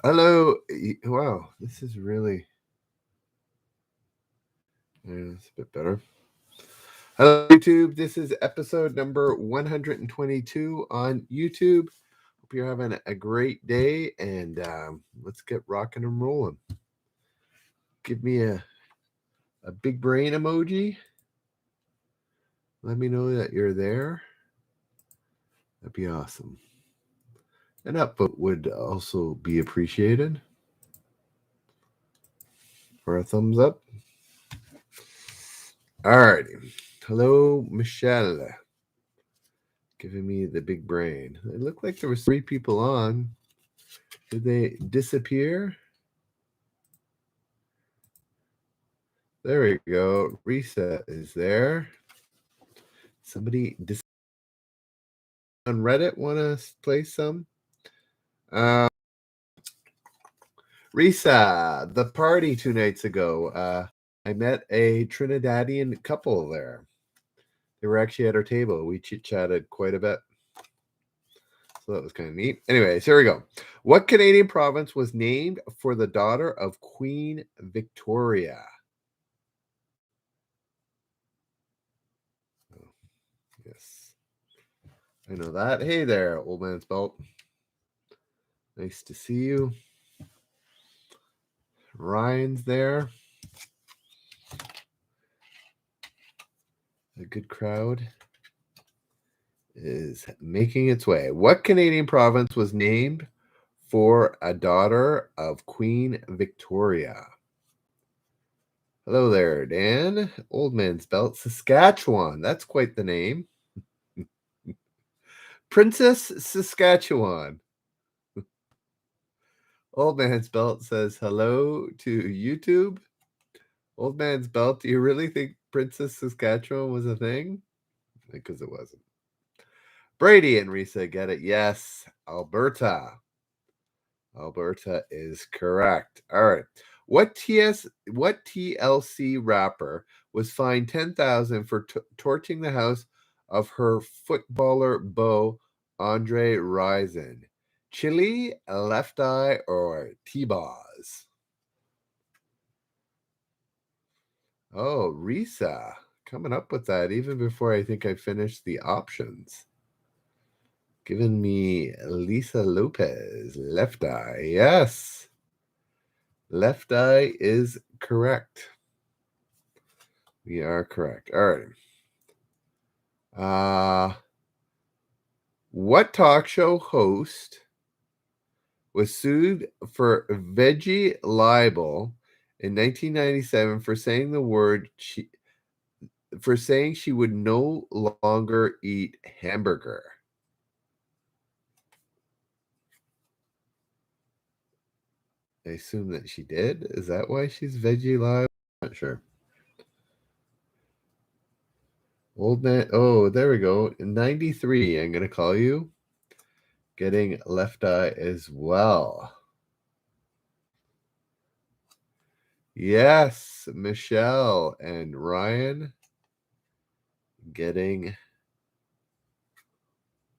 Hello. Wow, this is really. Yeah, it's a bit better. Hello, YouTube. This is episode number 122 on YouTube. Hope you're having a great day, and let's get rocking and rolling. Give me a big brain emoji. Let me know that you're there. That'd be awesome. An upvote would also be appreciated. For a thumbs up. Alrighty. Hello, Michelle. Giving me the big brain. It looked like there was 3 people on. Did they disappear? There we go. Reset is there. Somebody on Reddit want to play some? Risa, the party 2 nights ago. I met a Trinidadian couple there. They were actually at our table. We chit-chatted quite a bit. So that was kind of neat. Anyways, here we go. What Canadian province was named for the daughter of Queen Victoria? Oh, yes. I know that. Hey there, old man's belt. Nice to see you. Ryan's there. A good crowd is making its way. What Canadian province was named for a daughter of Queen Victoria? Hello there, Dan. Old man's belt, Saskatchewan. That's quite the name. Princess Saskatchewan. Old man's belt says hello to YouTube. Old man's belt, do you really think Princess Saskatchewan was a thing? Because it wasn't. Brady and Risa get it. Yes, Alberta. Alberta is correct. All right. What TLC rapper was fined $10,000 for torching the house of her footballer beau Andre Rison? Chili, Left Eye, or T-Boz? Oh, Risa coming up with that even before I think I finished the options. Giving me Lisa Lopez, Left Eye. Yes. Left Eye is correct. We are correct. All right. What talk show host was sued for veggie libel in 1997 for saying the word for saying she would no longer eat hamburger? I assume that she did. Is that why she's veggie live? Not sure. Old man. Oh, there we go. In 93, I'm going to call you. Getting Left Eye as well. Yes, Michelle and Ryan getting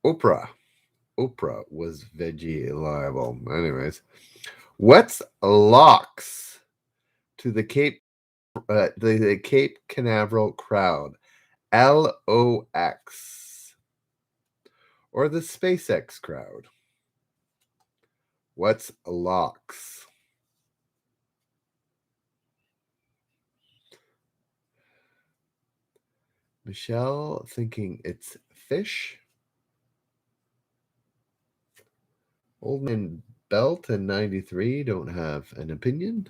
Oprah. Oprah was veggie liable. Anyways, what's locks to the the Cape Canaveral crowd? LOX or the SpaceX crowd? What's locks? Michelle thinking it's fish. Old man Belt and 93 don't have an opinion.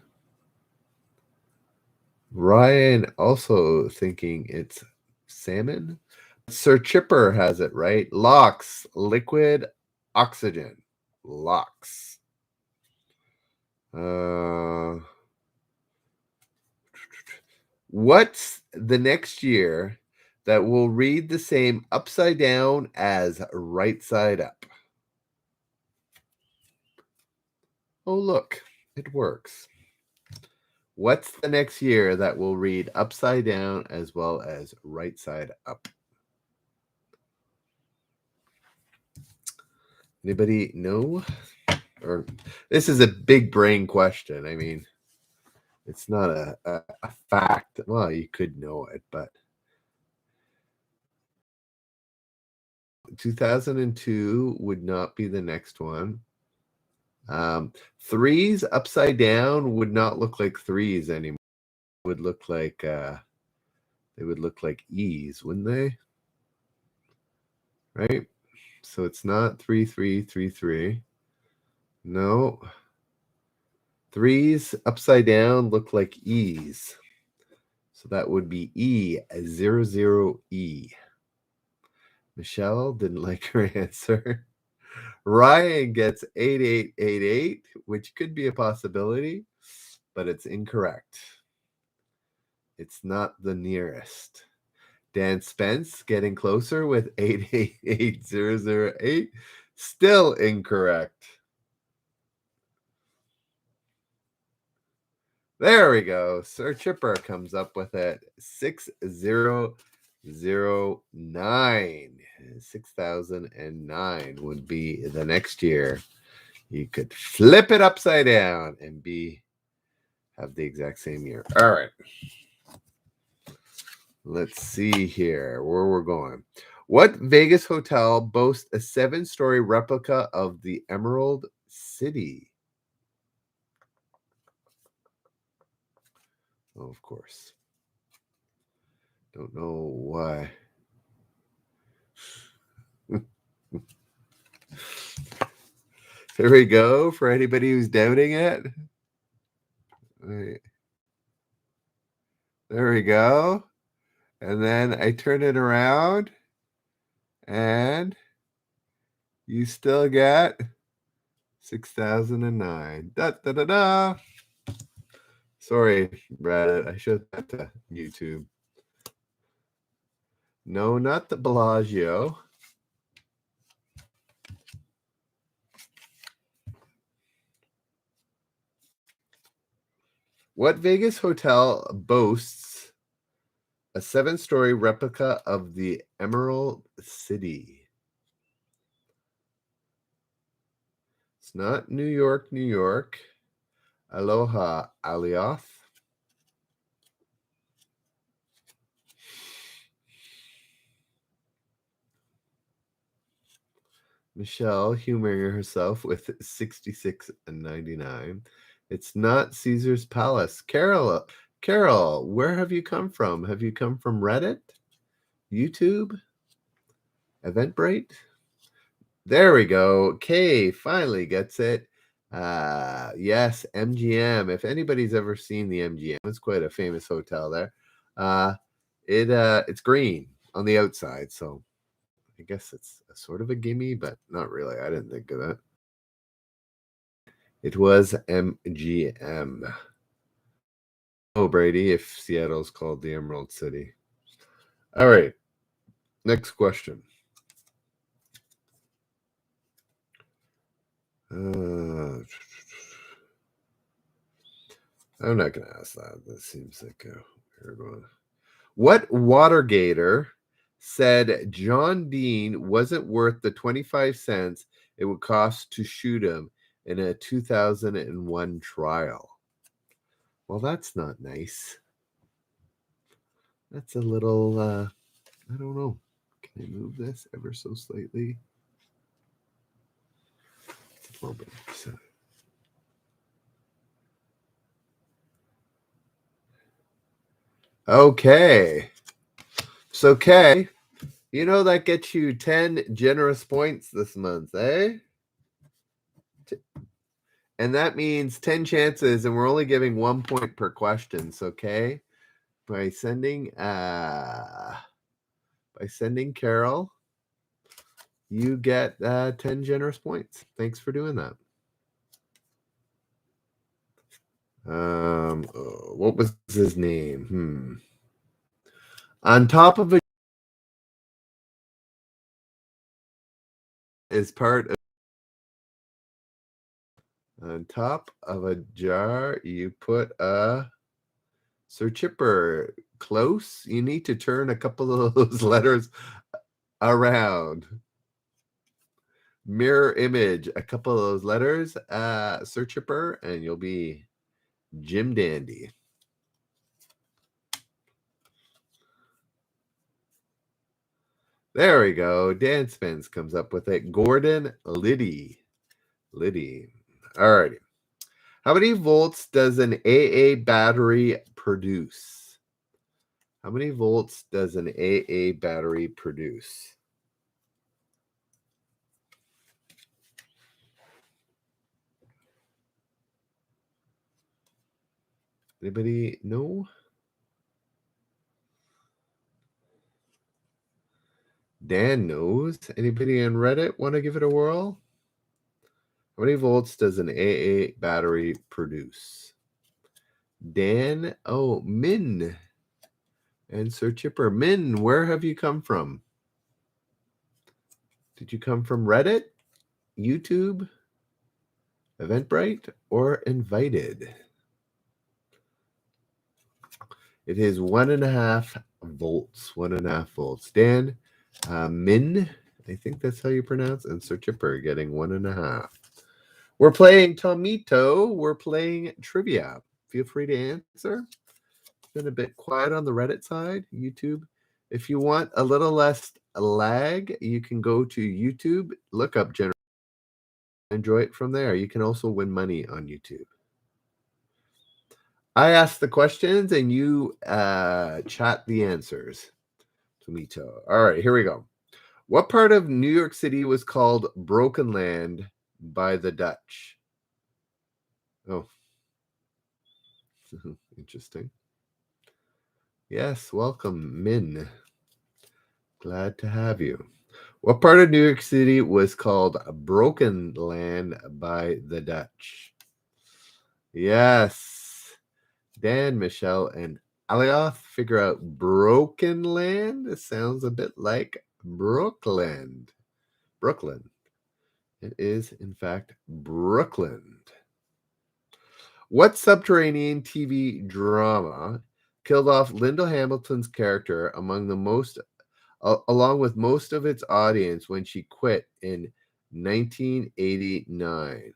Ryan also thinking it's salmon. Sir Chipper has it right. LOX, liquid oxygen. LOX. What's the next year that will read the same upside down as right side up? Oh, look, it works. What's the next year that will read upside down as well as right side up? Anybody know? or this is a big brain question. I mean, it's not a fact. Well, you could know it, but 2002 would not be the next one. Threes upside down would not look like threes anymore. It would look like they would look like E's, wouldn't they? Right? So it's not 3 3 3 3. No. Threes upside down look like E's. So that would be E00E. Michelle didn't like her answer. Ryan gets 8888, which could be a possibility, but it's incorrect. It's not the nearest. Dan Spence getting closer with 888008. Still incorrect. There we go. Sir Chipper comes up with it. 6009. 6009 would be the next year. You could flip it upside down and have the exact same year. All right. Let's see here where we're going. What Vegas hotel boasts a 7-story replica of the Emerald City? Oh, of course. Don't know why. There we go for anybody who's doubting it. Right. There we go. And then I turn it around and you still get 6009. Da da da da. Sorry, Reddit. I showed that to YouTube. No, not the Bellagio. What Vegas hotel boasts a 7-story replica of the Emerald City? It's not New York, New York. Aloha, Alioth. Michelle humoring herself with 66.99. It's not Caesar's Palace. Carol, where have you come from? Have you come from Reddit? YouTube? Eventbrite? There we go. Kay finally gets it. Yes, MGM. If anybody's ever seen the MGM, it's quite a famous hotel there. It's green on the outside, so I guess it's a sort of a gimme, but not really. I didn't think of that. It was MGM. Oh, Brady, if Seattle's called the Emerald City. All right. Next question. I'm not going to ask that. That seems like a weird one. What Watergator said John Dean wasn't worth the 25 cents it would cost to shoot him in a 2001 trial? Well, that's not nice. That's a little, I don't know. Can I move this ever so slightly? A little bit. Okay. So, Kay, you know that gets you 10 generous points this month, eh? And that means 10 chances, and we're only giving 1 point per question. So, Kay, by sending Carol, you get 10 generous points. Thanks for doing that. What was his name? On top of it is part of. On top of a jar, you put a. Sir Chipper, close. You need to turn a couple of those letters around. Mirror image, a couple of those letters, search chipper, and you'll be Jim Dandy. There we go. Dan Spence comes up with it. Gordon Liddy. All righty. How many volts does an AA battery produce? How many volts does an AA battery produce? Anybody know? Dan knows. Anybody on Reddit want to give it a whirl? How many volts does an AA battery produce? Dan, oh, Min. And Sir Chipper. Min, where have you come from? Did you come from Reddit, YouTube, Eventbrite, or Invited? It is 1.5 volts. 1.5 volts. Dan, Min, I think that's how you pronounce it, and Sir Chipper getting 1.5. We're playing Tomito. We're playing trivia. Feel free to answer. It's been a bit quiet on the Reddit side, YouTube. If you want a little less lag, you can go to YouTube, look up General, enjoy it from there. You can also win money on YouTube. I ask the questions and you chat the answers. Tomito. All right, here we go. What part of New York City was called Broken Land by the Dutch? Oh, interesting. Yes, welcome, Min. Glad to have you. What part of New York City was called Broken Land by the Dutch? Yes. Dan, Michelle, and Alioth figure out Broken Land. It sounds a bit like Brooklyn. It is, in fact, Brooklyn. What subterranean TV drama killed off Linda Hamilton's character along with most of its audience when she quit in 1989?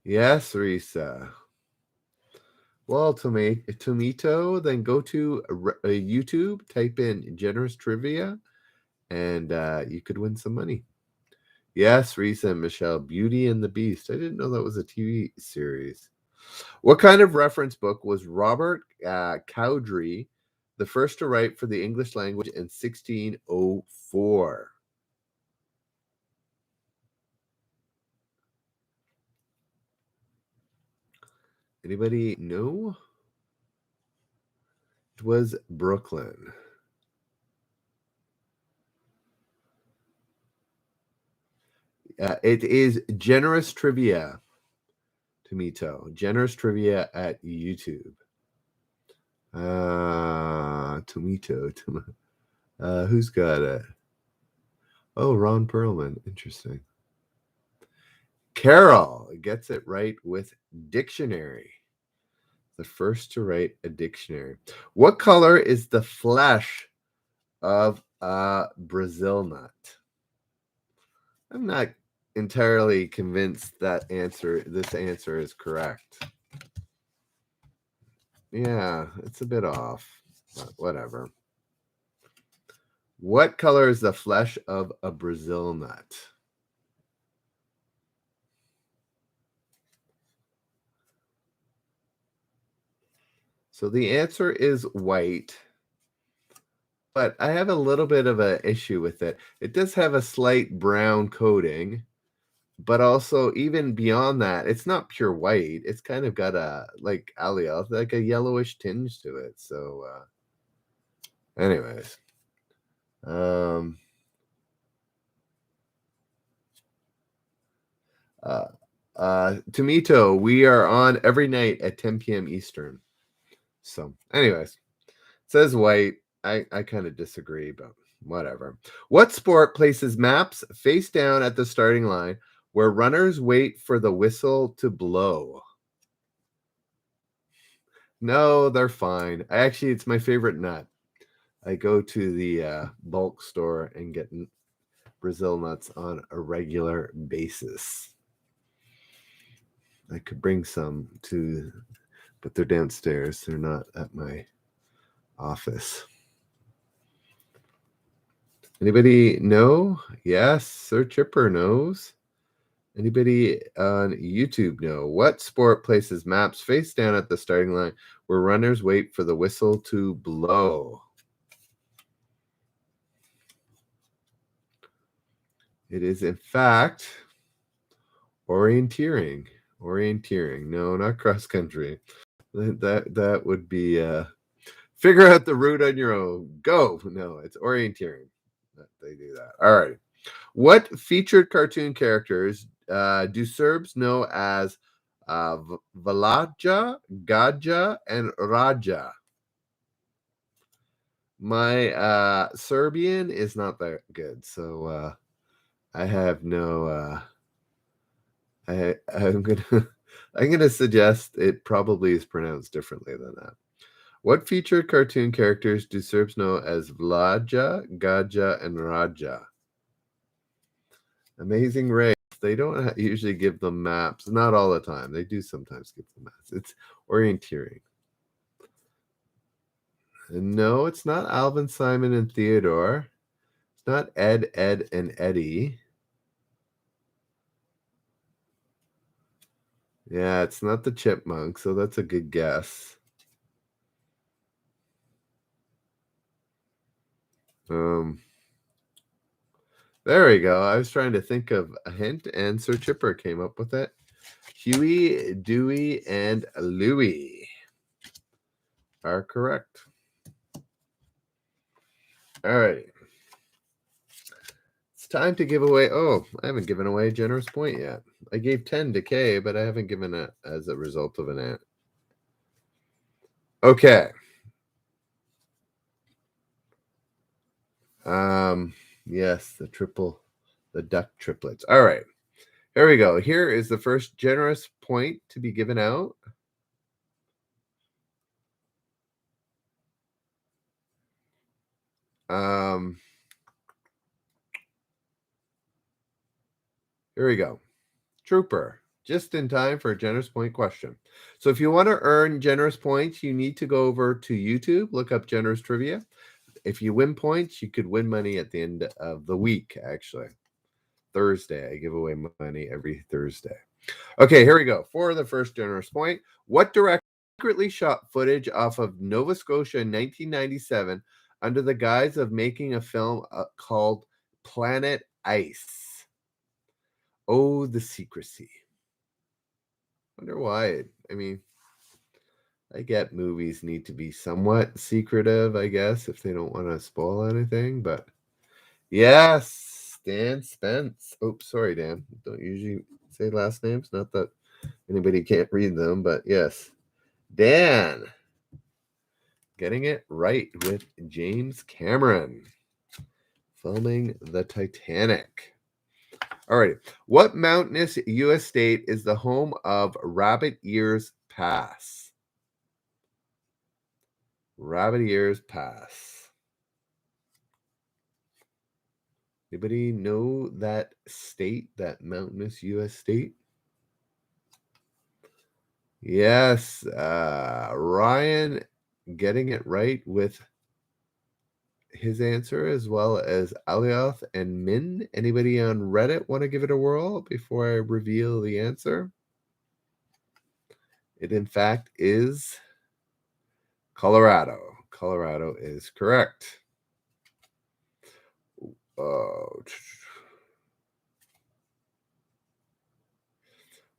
Yes, Risa. Well, Tomito, then go to YouTube, type in Generous Trivia, and you could win some money. Yes, Risa and Michelle, Beauty and the Beast. I didn't know that was a TV series. What kind of reference book was Robert Cowdery the first to write for the English language in 1604? Anybody know? It was Brooklyn. It is Generous Trivia, Tomito. Generous Trivia at YouTube. Tomito. Who's got it? Oh, Ron Perlman. Interesting. Carol gets it right with dictionary. The first to write a dictionary. What color is the flesh of a Brazil nut? I'm not entirely convinced that this answer is correct. Yeah, it's a bit off, but whatever. What color is the flesh of a Brazil nut? So the answer is white, but I have a little bit of an issue with it. It does have a slight brown coating, but also even beyond that, it's not pure white. It's kind of got a, like Alioth, like a yellowish tinge to it. So anyways. Tomito, we are on every night at 10 p.m. Eastern. So, anyways, it says white. I kind of disagree, but whatever. What sport places maps face down at the starting line where runners wait for the whistle to blow? No, they're fine. Actually, it's my favorite nut. I go to the bulk store and get Brazil nuts on a regular basis. I could bring some to, but they're downstairs. They're not at my office. Anybody know? Yes, Sir Chipper knows. Anybody on YouTube know? What sport places maps face down at the starting line where runners wait for the whistle to blow? It is, in fact, orienteering. Orienteering. No, not cross country. That would be figure out the route on your own. Go. No, it's orienteering. They do that. All right. What featured cartoon characters do Serbs know as Valaja, Gaja, and Raja? My Serbian is not that good, so I have no. I'm gonna I'm gonna suggest it probably is pronounced differently than that. What featured cartoon characters do Serbs know as Vlaja, Gaja, and Raja? Amazing Race. They don't usually give them maps. Not all the time. They do sometimes give them maps. It's orienteering. And no, it's not Alvin, Simon, and Theodore. It's not Ed, and Eddie. Yeah, it's not the Chipmunks, so that's a good guess. There we go. I was trying to think of a hint, and Sir Chipper came up with it. Huey, Dewey, and Louie are correct. All right. It's time to give away. Oh, I haven't given away a generous point yet. I gave 10 to Kay, but I haven't given it as a result of an ant. Okay. Yes, the duck triplets. All right. Here we go. Here is the first generous point to be given out. Here we go. Trooper, just in time for a generous point question. So if you want to earn generous points, you need to go over to YouTube, look up generous trivia. If you win points, you could win money at the end of the week, actually. Thursday. I give away money every Thursday. Okay, here we go. For the first generous point, what director secretly shot footage off of Nova Scotia in 1997 under the guise of making a film called Planet Ice? Oh, the secrecy. Wonder why. I mean, I get movies need to be somewhat secretive, I guess, if they don't want to spoil anything. But yes, Dan Spence. Oh, sorry, Dan. Don't usually say last names. Not that anybody can't read them, but yes, Dan. Getting it right with James Cameron filming the Titanic. All right. What mountainous U.S. state is the home of Rabbit Ears Pass? Rabbit Ears Pass. Anybody know that state, that mountainous U.S. state? Yes. Ryan getting it right with his answer, as well as Alioth and Min. Anybody on Reddit want to give it a whirl before I reveal the answer? It, in fact, is Colorado. Colorado is correct.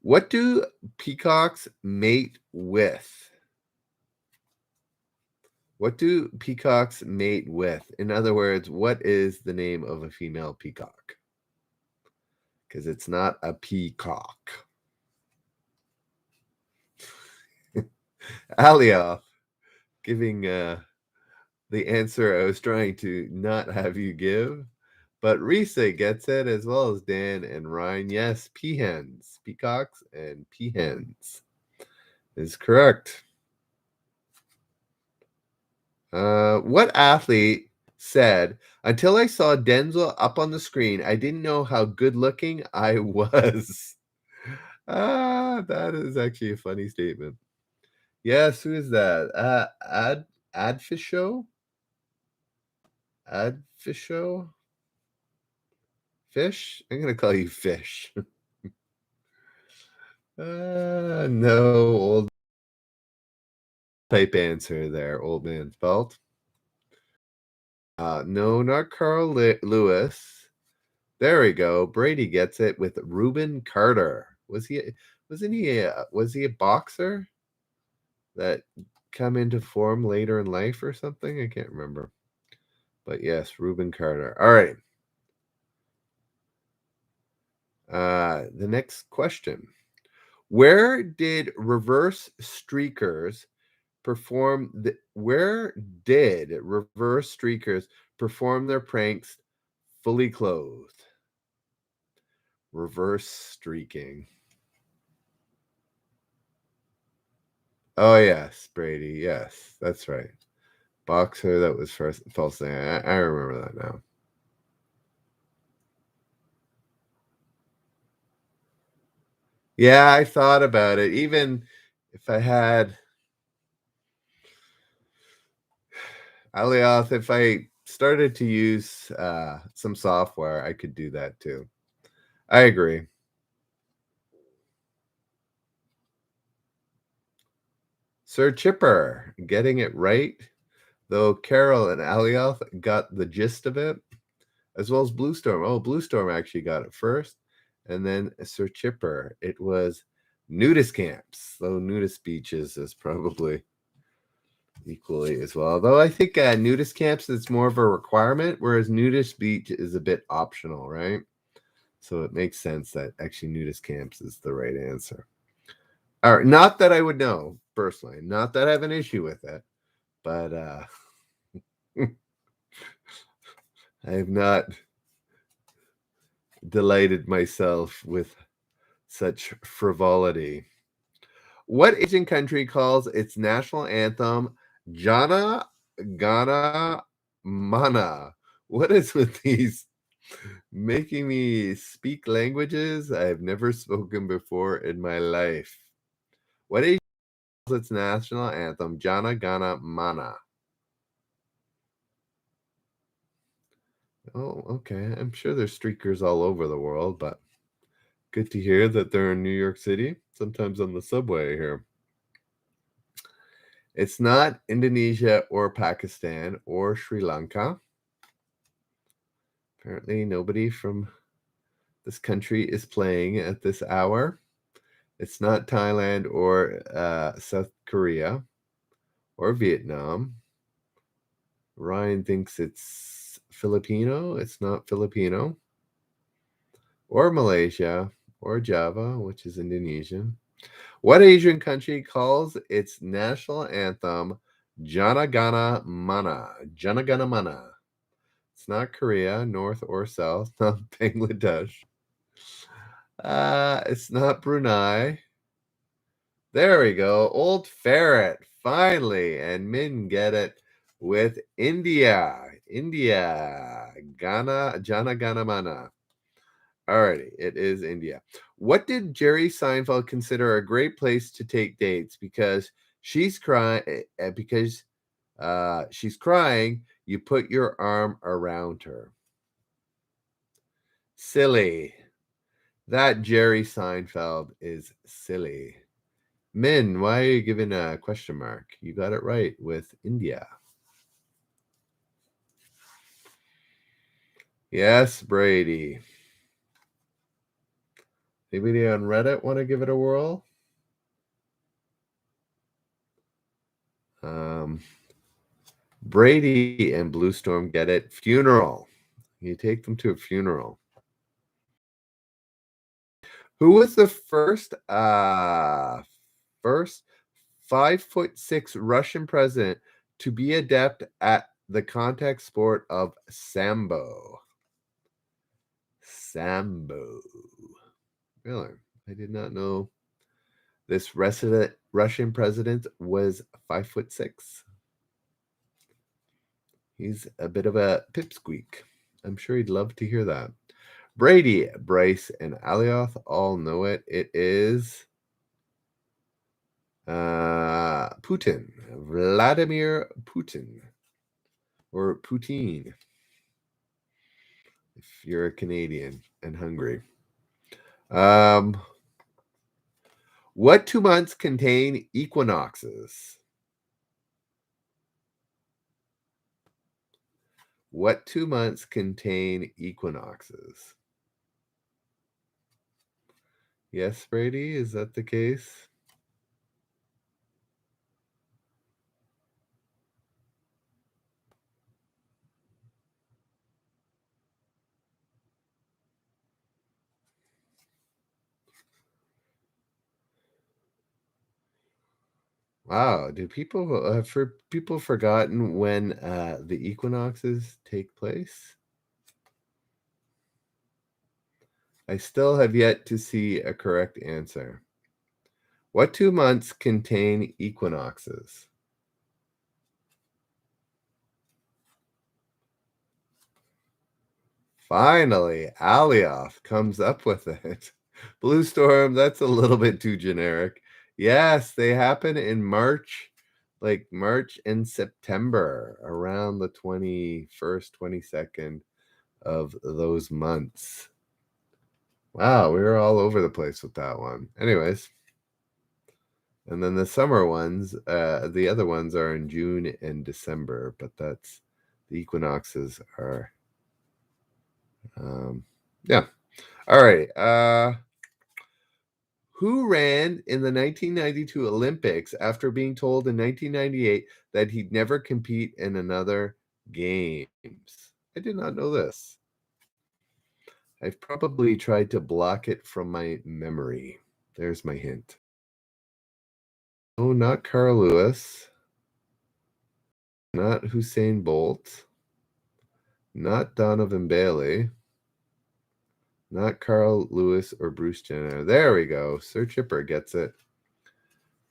What do peacocks mate with? What do peacocks mate with? In other words, what is the name of a female peacock? Because it's not a peacock. Alioth giving the answer I was trying to not have you give. But Risa gets it, as well as Dan and Ryan. Yes, peahens, peacocks, and peahens is correct. What athlete said, "Until I saw Denzel up on the screen, I didn't know how good looking I was." That is actually a funny statement. Yes, who is that? Adfisho? Adfisho? Fish? I'm gonna call you Fish. No, old type answer there, old man's belt. No, not Carl Lewis. There we go. Brady gets it with Reuben Carter. Was he a boxer that come into form later in life or something? I can't remember. But yes, Reuben Carter. All right. The next question. Where did reverse streakers perform their pranks fully clothed? Reverse streaking. Oh yes, Brady. Yes, that's right. Boxer that was first false thing. I remember that now. Yeah, I thought about it. Even if I had Alioth, if I started to use some software, I could do that too. I agree. Sir Chipper getting it right, though Carol and Alioth got the gist of it, as well as Blue Storm. Oh, Blue Storm actually got it first, and then Sir Chipper. It was nudist camps, though nudist beaches is probably equally as well. Though I think nudist camps is more of a requirement, whereas nudist beach is a bit optional, right? So it makes sense that actually nudist camps is the right answer. All right, not that I would know personally, not that I have an issue with it, but I have not delighted myself with such frivolity. What Asian country calls its national anthem Jana Gana Mana? What is with these making me speak languages I've never spoken before in my life? What Asian calls its national anthem Jana Gana Mana? Oh, okay. I'm sure there's streakers all over the world, but good to hear that they're in New York City, sometimes on the subway here. It's not Indonesia or Pakistan or Sri Lanka. Apparently, nobody from this country is playing at this hour. It's not Thailand or South Korea or Vietnam. Ryan thinks it's Filipino. It's not Filipino. Or Malaysia or Java, which is Indonesian. What Asian country calls its national anthem Jana Gana Mana? Jana Gana Mana. It's not Korea, North or South, not Bangladesh. It's not Brunei. There we go. Old Ferret, finally. And Min get it with India. India. Ghana, Jana Gana Mana. Alrighty, it is India. What did Jerry Seinfeld consider a great place to take dates? Because she's crying. She's crying. You put your arm around her. Silly. That Jerry Seinfeld is silly. Min, why are you giving a question mark? You got it right with India. Yes, Brady. Anybody on Reddit want to give it a whirl? Brady and Blue Storm get it. Funeral. You take them to a funeral. Who was the first 5'6" Russian president to be adept at the contact sport of Sambo? Sambo. Really? I did not know this Russian president was 5'6". He's a bit of a pipsqueak. I'm sure he'd love to hear that. Brady, Bryce, and Alioth all know it. It is Putin. Vladimir Putin. Or poutine, if you're a Canadian and hungry. What 2 months contain equinoxes? What 2 months contain equinoxes? Yes, Brady, is that the case? Wow, do people have people forgotten when the equinoxes take place? I still have yet to see a correct answer. What 2 months contain equinoxes? Finally, Alioth comes up with it. Blue Storm, that's a little bit too generic. Yes, they happen in March, like March and September, around the 21st, 22nd of those months. Wow, we were all over the place with that one. Anyways, and then the summer ones, the other ones are in June and December, but that's the equinoxes are, yeah. All right. Who ran in the 1992 Olympics after being told in 1998 that he'd never compete in another games? I did not know this. I've probably tried to block it from my memory. There's my hint. Oh, not Carl Lewis. Not Usain Bolt. Not Donovan Bailey. Not Carl Lewis or Bruce Jenner. There we go. Sir Chipper gets it.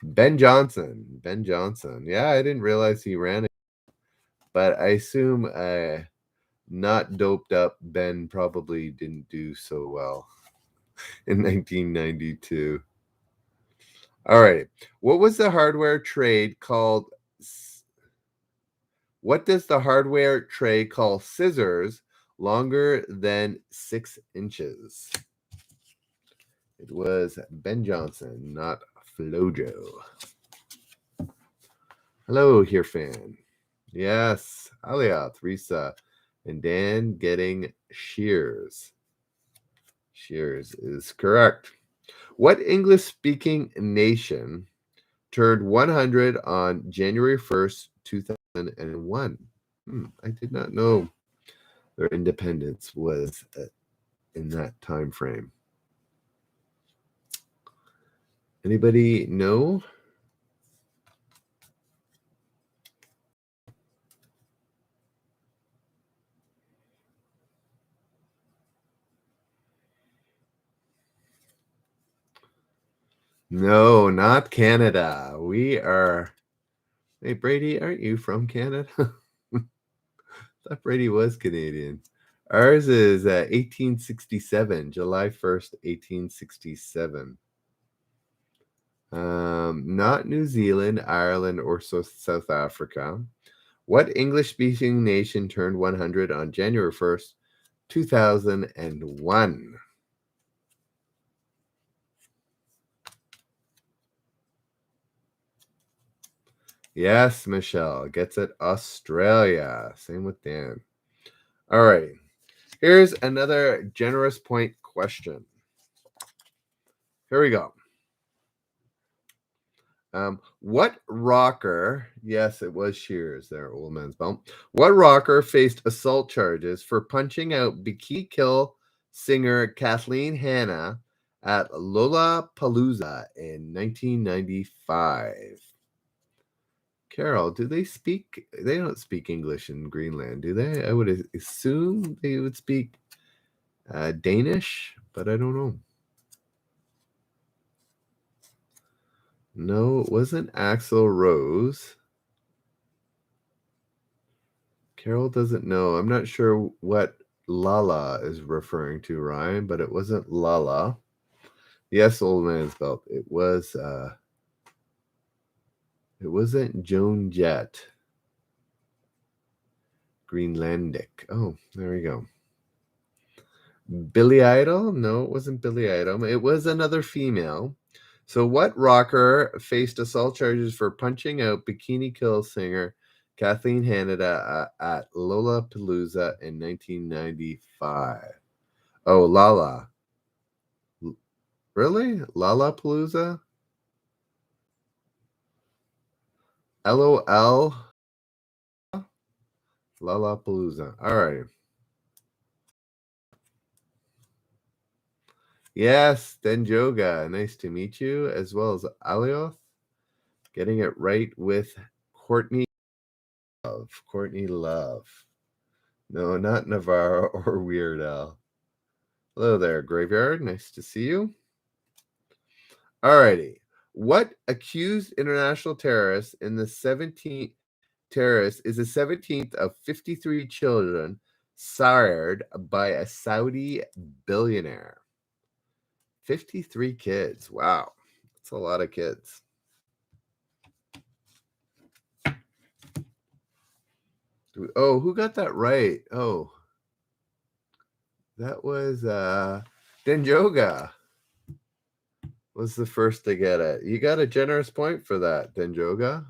Ben Johnson. Ben Johnson. Yeah, I didn't realize he ran it. But I assume not doped up Ben probably didn't do so well in 1992. All right. What was the hardware trade called? What does the hardware tray call scissors longer than 6 inches? It was Ben Johnson, not Flojo. Hello, here fan. Yes, Alioth, Risa, and Dan getting shears. Shears is correct. What English-speaking nation turned 100 on January 1st, 2001? I did not know their independence was in that time frame. Anybody know? No, not Canada. We are. Hey, Brady, aren't you from Canada? I thought Brady was Canadian. Ours is 1867, July 1st, 1867. Not New Zealand, Ireland, or South Africa. What English-speaking nation turned 100 on January 1st, 2001? Yes, Michelle gets it. Australia. Same with Dan. All right. Here's another generous point question. Here we go. What rocker, yes, it was Shears there, old man's bump. What rocker faced assault charges for punching out Bikini Kill singer Kathleen Hanna at Lollapalooza in 1995? Carol, do they speak? They don't speak English in Greenland, do they? I would assume they would speak Danish, but I don't know. No, it wasn't Axl Rose. Carol doesn't know. I'm not sure what Lala is referring to, Ryan, but it wasn't Lala. Yes, Old Man's Belt. It wasn't Joan Jett. Greenlandic. Oh, there we go. Billy Idol? No, it wasn't Billy Idol. It was another female. So what rocker faced assault charges for punching out Bikini Kill singer Kathleen Hanada at Lollapalooza in 1995? Oh, Lala. Really? Lollapalooza? LOL? Lollapalooza. All right. Yes, Denjoga. Nice to meet you, as well as Alioth. Getting it right with Courtney Love. Courtney Love. No, not Navarro or Weird Al. Hello there, Graveyard. Nice to see you. Alrighty. What accused international terrorist in the 17th terrorist is the 17th of 53 children sired by a Saudi billionaire? 53 kids. Wow. That's a lot of kids. Oh, who got that right? Oh, that was Denjoga was the first to get it. You got a generous point for that, Denjoga.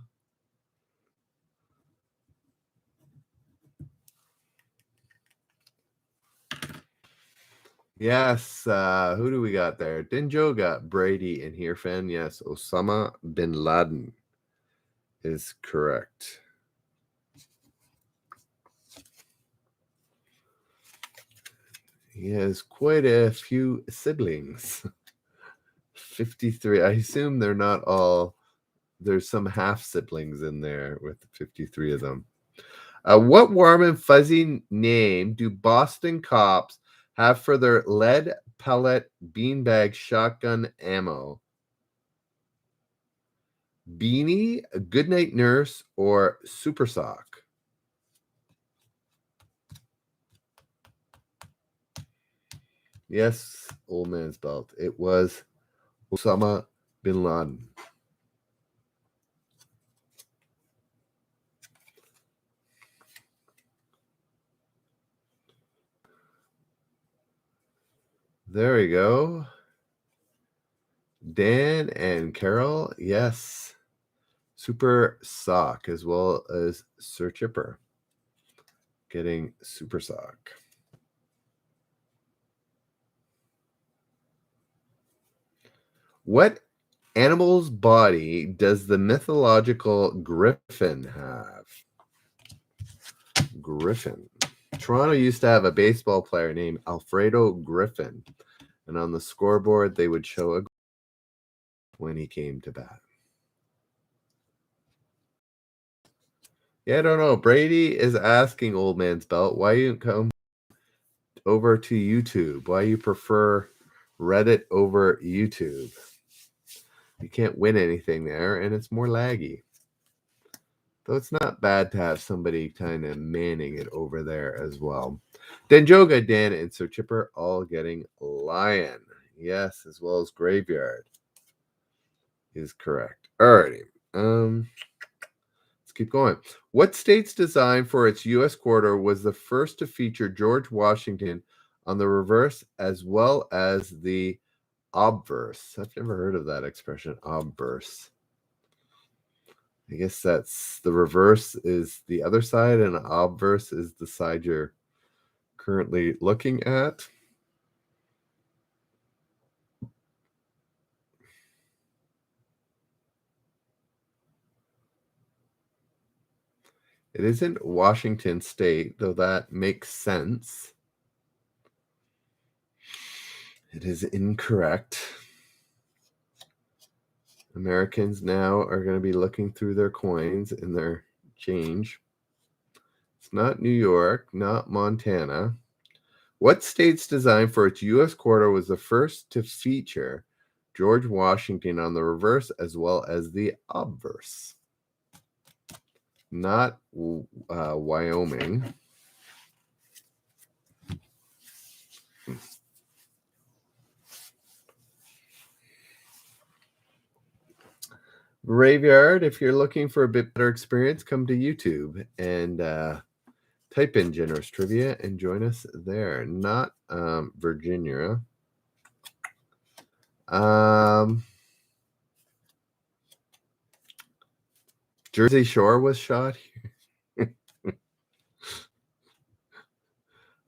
Yes, who do we got there? Denjoga, Brady, and here, Fan. Yes, Osama bin Laden is correct. He has quite a few siblings. 53. I assume they're not all, there's some half siblings in there with 53 of them. What warm and fuzzy name do Boston cops have for their lead pellet beanbag shotgun ammo? Beanie, Goodnight Nurse, or Super Sock? Yes, Old Man's Belt. It was Osama bin Laden. There we go. Dan and Carol, yes. Super Sock as well as Sir Chipper getting Super Sock. What animal's body does the mythological griffin have? Griffin. Toronto used to have a baseball player named Alfredo Griffin, and on the scoreboard they would show a when he came to bat. Yeah, I don't know. Brady is asking Old Man's Belt why you come over to YouTube. Why you prefer Reddit over YouTube? You can't win anything there, and it's more laggy. Though it's not bad to have somebody kind of manning it over there as well. Denjoga, Dan, and Sir Chipper all getting Lion. Yes, as well as Graveyard is correct. Alrighty. Let's keep going. What state's design for its U.S. quarter was the first to feature George Washington on the reverse as well as the Obverse? I've never heard of that expression, Obverse. I guess that's the reverse is the other side, and obverse is the side you're currently looking at. It isn't Washington State, though that makes sense. It is incorrect. Americans now are going to be looking through their coins and their change. It's not New York, not Montana. What state's design for its U.S. quarter was the first to feature George Washington on the reverse as well as the obverse? Not Wyoming. Graveyard, if you're looking for a bit better experience, come to YouTube and type in Generous Trivia and join us there. Not Virginia. Jersey Shore was shot here.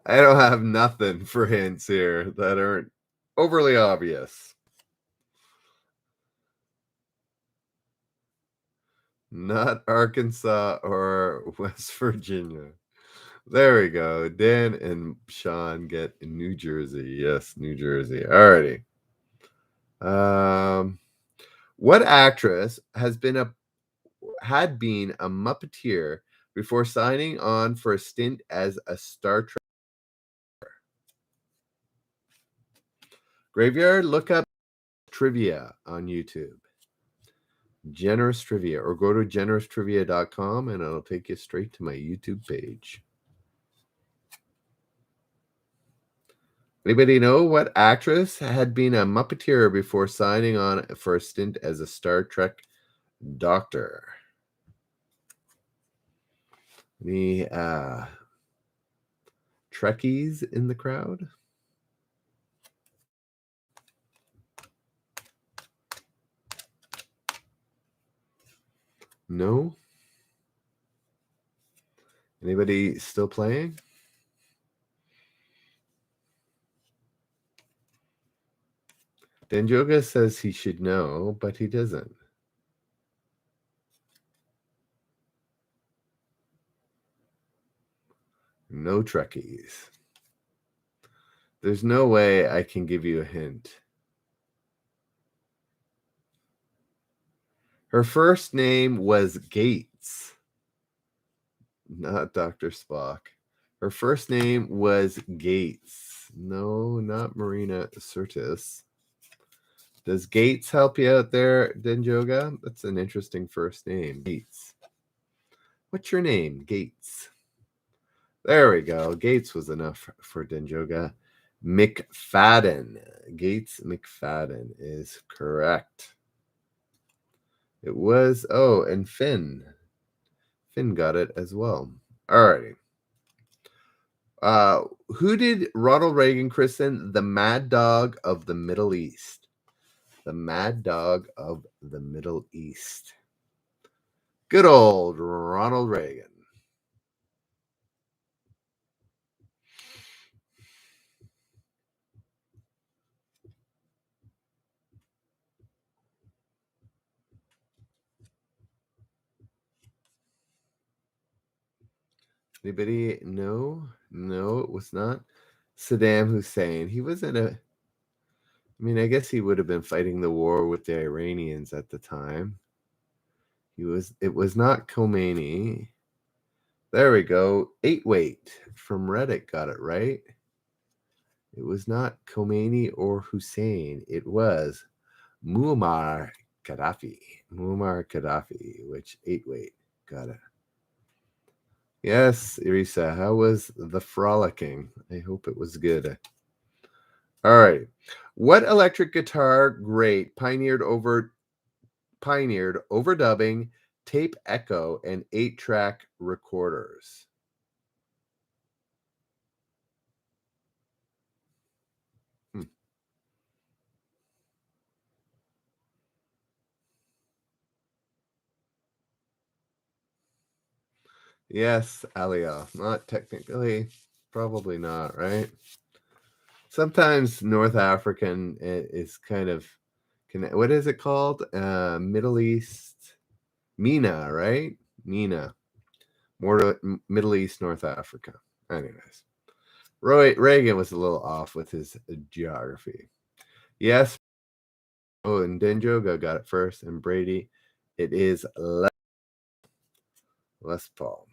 I don't have nothing for hints here that aren't overly obvious. Not Arkansas or West Virginia. There we go. Dan and Sean get New Jersey. Yes, New Jersey. Alrighty. What actress had been a Muppeteer before signing on for a stint as a Star Trek? Graveyard, look up trivia on YouTube. Generous Trivia, or go to generoustrivia.com and it'll take you straight to my YouTube page. Anybody know what actress had been a Muppeteer before signing on for a stint as a Star Trek doctor? Any Trekkies in the crowd? No? Anybody still playing? Danjoga says he should know, but he doesn't. No Trekkies. There's no way I can give you a hint. Her first name was Gates, not Dr. Spock. Her first name was Gates. No, not Marina Sirtis. Does Gates help you out there, Denjoga? That's an interesting first name. Gates. What's your name? Gates. There we go. Gates was enough for Denjoga. McFadden. Gates McFadden is correct. It was, oh, and Finn. Finn got it as well. Alrighty. Who did Ronald Reagan christen the Mad Dog of the Middle East? The Mad Dog of the Middle East. Good old Ronald Reagan. Anybody? No, it was not Saddam Hussein. He was in a, I mean, I guess he would have been fighting the war with the Iranians at the time. It was not Khomeini. There we go. 8-weight from Reddit got it right. It was not Khomeini or Hussein. It was Muammar Gaddafi. Muammar Gaddafi, which 8-weight. Got it. Yes, Irisa, how was the frolicking? I hope it was good. All right. What electric guitar great pioneered overdubbing, tape echo, and 8-track recorders? Yes, Alia. Not technically, probably not, right? Sometimes North African is kind of, what is it called? Middle East, MENA, right? MENA. More Middle East, North Africa. Anyways, Reagan was a little off with his geography. Yes. Oh, and Denjoga got it first, and Brady, it is Les Paul.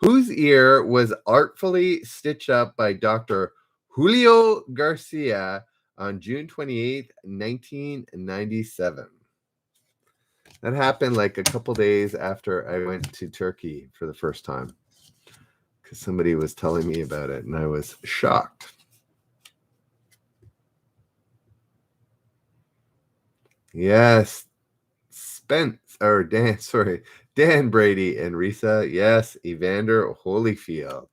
Whose ear was artfully stitched up by Dr. Julio Garcia on June 28th, 1997? That happened like a couple days after I went to Turkey for the first time, because somebody was telling me about it and I was shocked. Yes, Dan Brady and Risa. Yes, Evander Holyfield.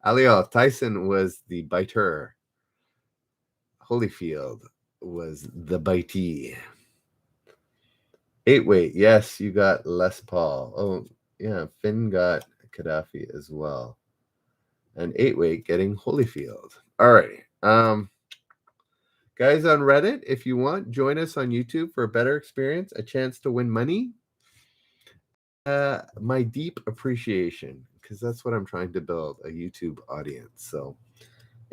Aliel Tyson was the biter. Holyfield was the bitey. 8-weight. Yes, you got Les Paul. Oh, yeah. Finn got Gaddafi as well. And 8-weight getting Holyfield. All right. Guys on Reddit, if you want, join us on YouTube for a better experience, a chance to win money. My deep appreciation, because that's what I'm trying to build, a YouTube audience. So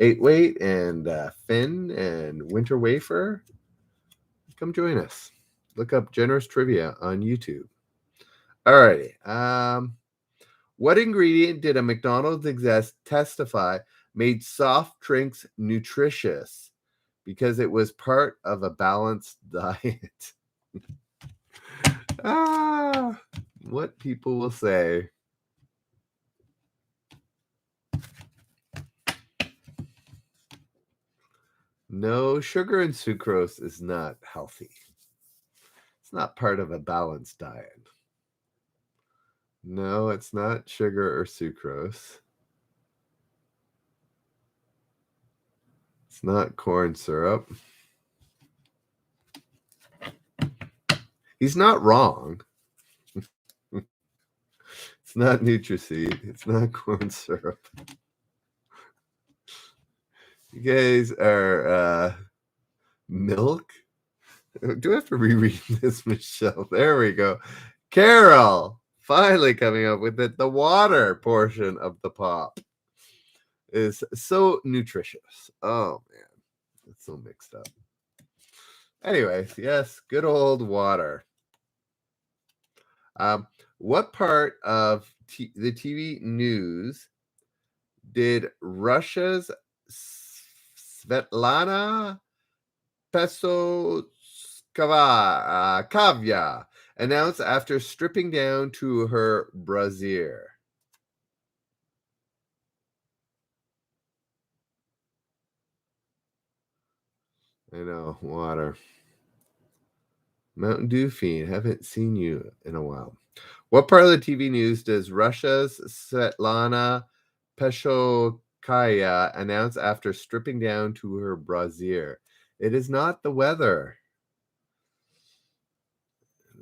8-weight and Finn and Winter Wafer, come join us. Look up Generous Trivia on YouTube. All righty. What ingredient did a McDonald's exec testify made soft drinks nutritious? Because it was part of a balanced diet. What people will say. No, sugar and sucrose is not healthy. It's not part of a balanced diet. No, it's not sugar or sucrose. It's not corn syrup. He's not wrong. It's not Nutriseed. It's not corn syrup. You guys are milk? Do I have to reread this, Michelle? There we go. Carol, finally coming up with it. The water portion of the pop is so nutritious. Oh, man. It's so mixed up. Anyways, yes, good old water. What part of the TV news did Russia's Svetlana Pesotskaya announce after stripping down to her brassiere? I know, water. Mountain Dew fiend, haven't seen you in a while. What part of the TV news does Russia's Svetlana Pesotskaya announce after stripping down to her brassiere? It is not the weather.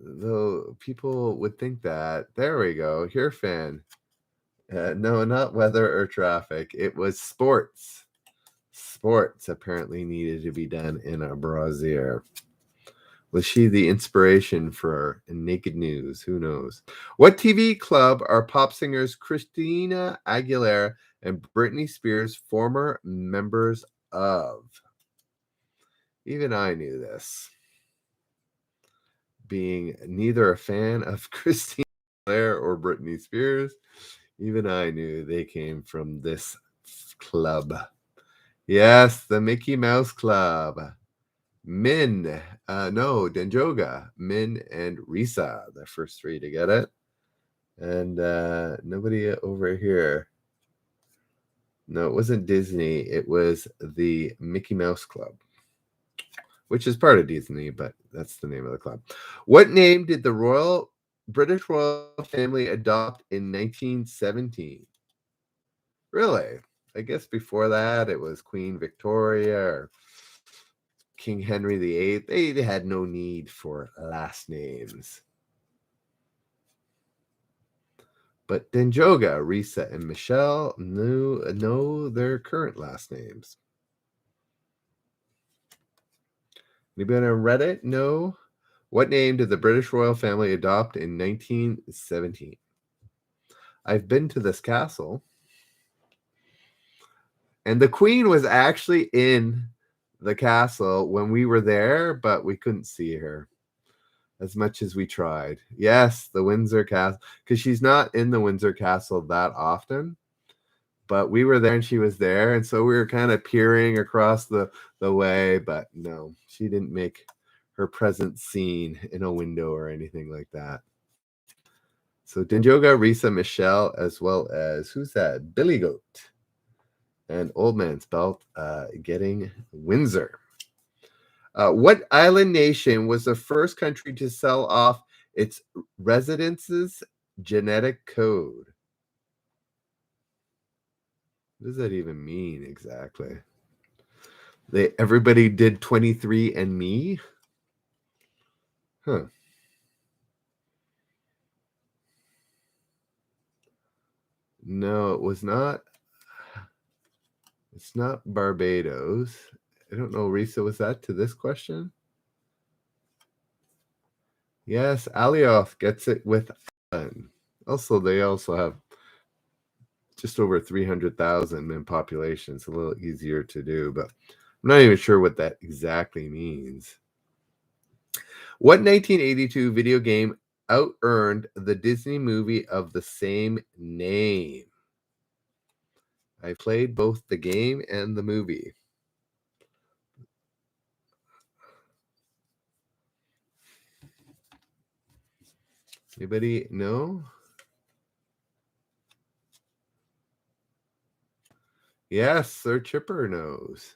Though people would think that. There we go. Here, fan. No, not weather or traffic. It was sports. Sports apparently needed to be done in a brassiere. Was she the inspiration for Naked News? Who knows? What TV club are pop singers Christina Aguilera and Britney Spears former members of? Even I knew this. Being neither a fan of Christina Aguilera or Britney Spears, even I knew they came from this club. Yes, the Mickey Mouse Club. Min, Denjoga, Min, and Risa, the first three to get it. And nobody over here. No, it wasn't Disney. It was the Mickey Mouse Club, which is part of Disney, but that's the name of the club. What name did the British royal family adopt in 1917? Really? I guess before that it was Queen Victoria or King Henry VIII. They had no need for last names. But Denjoga, Risa, and Michelle know their current last names. Anybody on Reddit know? What name did the British royal family adopt in 1917? I've been to this castle. And the Queen was actually in the castle when we were there, but we couldn't see her as much as we tried. Yes, the Windsor Castle, because she's not in the Windsor Castle that often, but we were there and she was there, and so we were kind of peering across the way, but no, she didn't make her presence seen in a window or anything like that. So Dinjoga, Risa, Michelle, as well as, who's that? Billy Goat. And Old Man's Belt getting Windsor. What island nation was the first country to sell off its residents' genetic code? What does that even mean exactly? Everybody did 23andMe? Huh. No, it was not. It's not Barbados. I don't know, Risa, was that to this question? Yes, Alioth gets it with Island. Also, they also have just over 300,000 in population. It's a little easier to do, but I'm not even sure what that exactly means. What 1982 video game out-earned the Disney movie of the same name? I played both the game and the movie. Anybody know? Yes, Sir Chipper knows.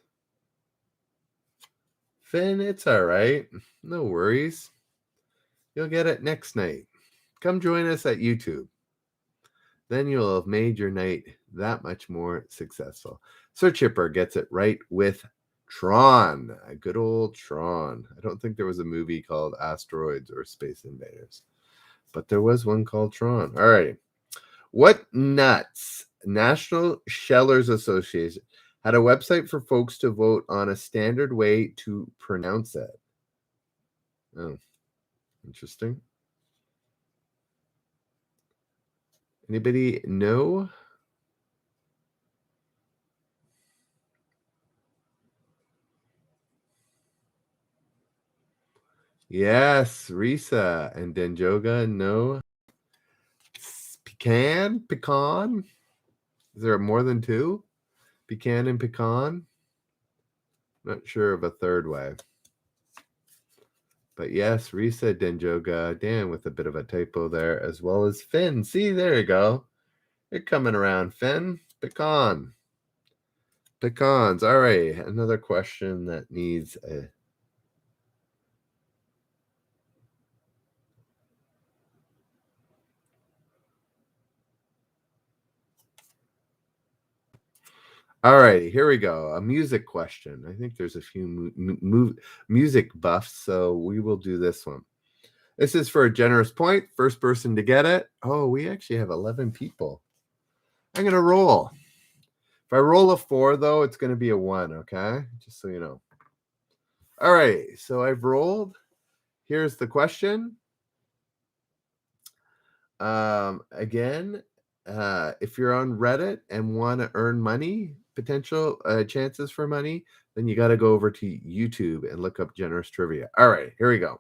Finn, it's all right. No worries. You'll get it next night. Come join us at YouTube. Then you'll have made your night that much more successful. Sir Chipper gets it right with Tron. A good old Tron. I don't think there was a movie called Asteroids or Space Invaders, but there was one called Tron. All right. What nuts? National Shellers Association had a website for folks to vote on a standard way to pronounce it. Oh, interesting. Anybody know? Yes, Risa and Denjoga know. Pecan? Is there more than two? Pecan and pecan? Not sure of a third way. But yes, Risa, Denjoga, Dan with a bit of a typo there, as well as Finn. See, there you go. You're coming around, Finn. Pecan. Pecans. All right. Another question that needs a. All righty, here we go. A music question. I think there's a few music buffs, so we will do this one. This is for a generous point. First person to get it. Oh, we actually have 11 people. I'm going to roll. If I roll a 4, though, it's going to be a 1, okay? Just so you know. All right, so I've rolled. Here's the question. Again, if you're on Reddit and want to earn money, potential chances for money, then you got to go over to YouTube and look up Generous Trivia. All right, here we go.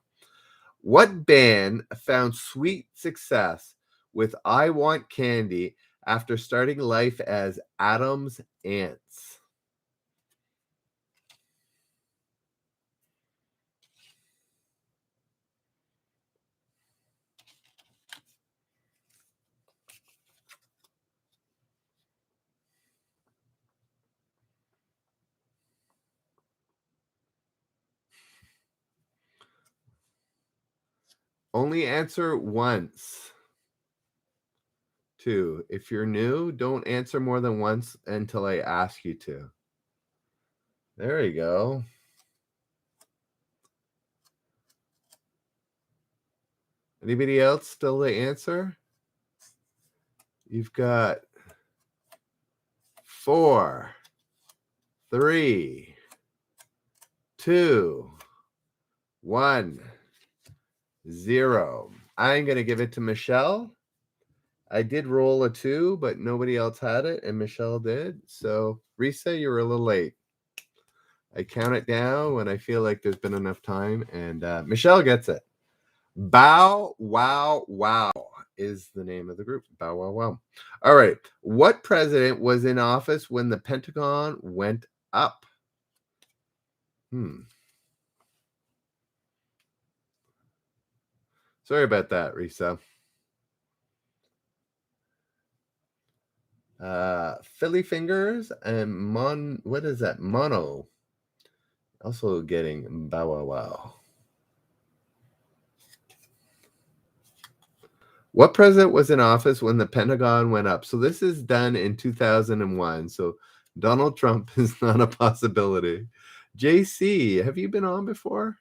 What band found sweet success with I Want Candy after starting life as Adam's Ants? Only answer once. 2. If you're new, don't answer more than once until I ask you to. There you go. Anybody else still the answer? You've got 4, 3, 2, 1, 0. I'm going to give it to Michelle. I did roll a 2, but nobody else had it, and Michelle did. So, Risa, you were a little late. I count it down when I feel like there's been enough time, and Michelle gets it. Bow Wow Wow is the name of the group. Bow Wow Wow. All right. What president was in office when the Pentagon went up? Sorry about that, Risa. Philly Fingers and what is that? Mono. Also getting Bow Wow Wow. What president was in office when the Pentagon went up? So this is done in 2001. So Donald Trump is not a possibility. JC, have you been on before?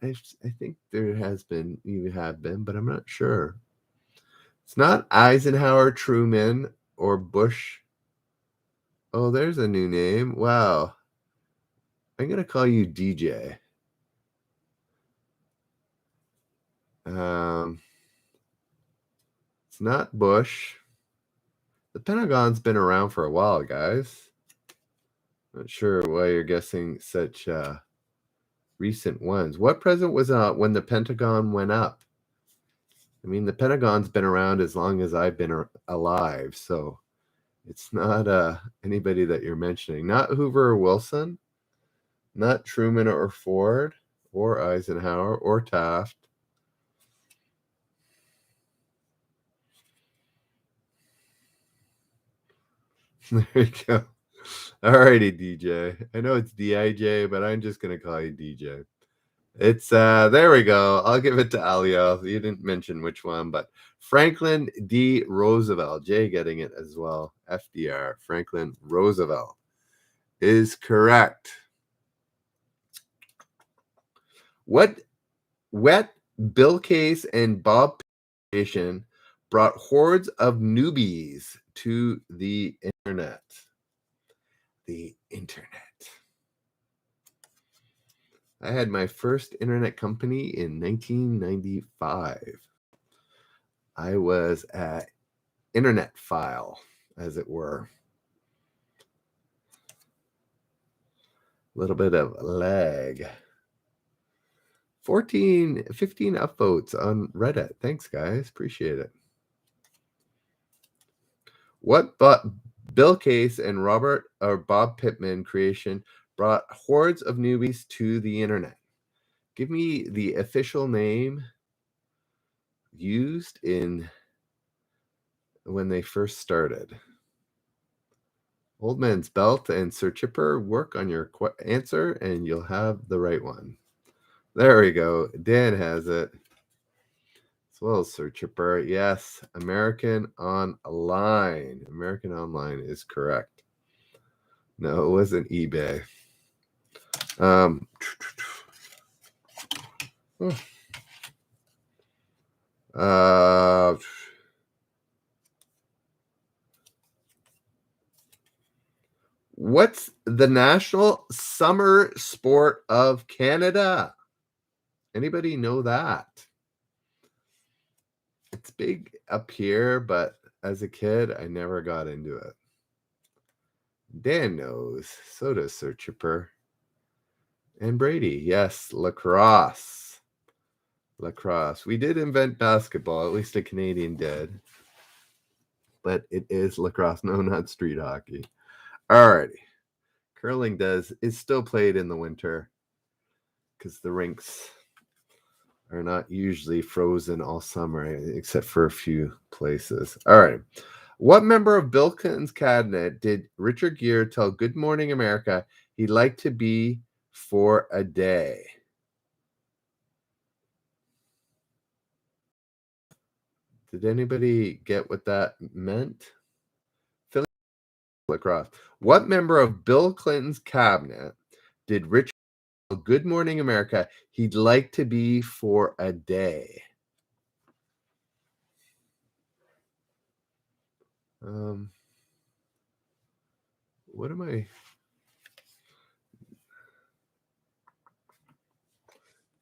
I think there has been, you have been, but I'm not sure. It's not Eisenhower, Truman, or Bush. Oh, there's a new name. Wow. I'm going to call you DJ. It's not Bush. The Pentagon's been around for a while, guys. Not sure why you're guessing such recent ones. What president was when the Pentagon went up? I mean, the Pentagon's been around as long as I've been alive, so it's not anybody that you're mentioning. Not Hoover or Wilson, not Truman or Ford or Eisenhower or Taft. There you go. Alrighty, DJ. I know it's DIJ, but I'm just gonna call you DJ. It's there we go. I'll give it to Alio. You didn't mention which one, but Franklin D. Roosevelt. Jay getting it as well. FDR. Franklin Roosevelt is correct. What wet Bill Case and Bob Nation brought hordes of newbies to the internet? The internet. I had my first internet company in 1995. I was at Internet File, as it were. A little bit of lag. 15 upvotes on Reddit. Thanks, guys. Appreciate it. What Bill Case and Bob Pittman creation brought hordes of newbies to the internet? Give me the official name used in when they first started. Old Man's Belt and Sir Chipper, work on your answer and you'll have the right one. There we go. Dan has it. As well as Sir Chipper. Yes, American Online. American Online is correct. No, it wasn't eBay. What's the national summer sport of Canada? Anybody know that? It's big up here, but as a kid, I never got into it. Dan knows. So does Sir Chipper. And Brady. Yes, lacrosse. Lacrosse. We did invent basketball. At least a Canadian did. But it is lacrosse. No, not street hockey. Alrighty. Curling is still played in the winter because the rinks are not usually frozen all summer, except for a few places. All right. What member of Bill Clinton's cabinet did Richard Gere tell Good Morning America he'd like to be for a day? Did anybody get what that meant? Lacrosse. What member of Bill Clinton's cabinet did Richard tell Good Morning America he'd like to be for a day? What am I?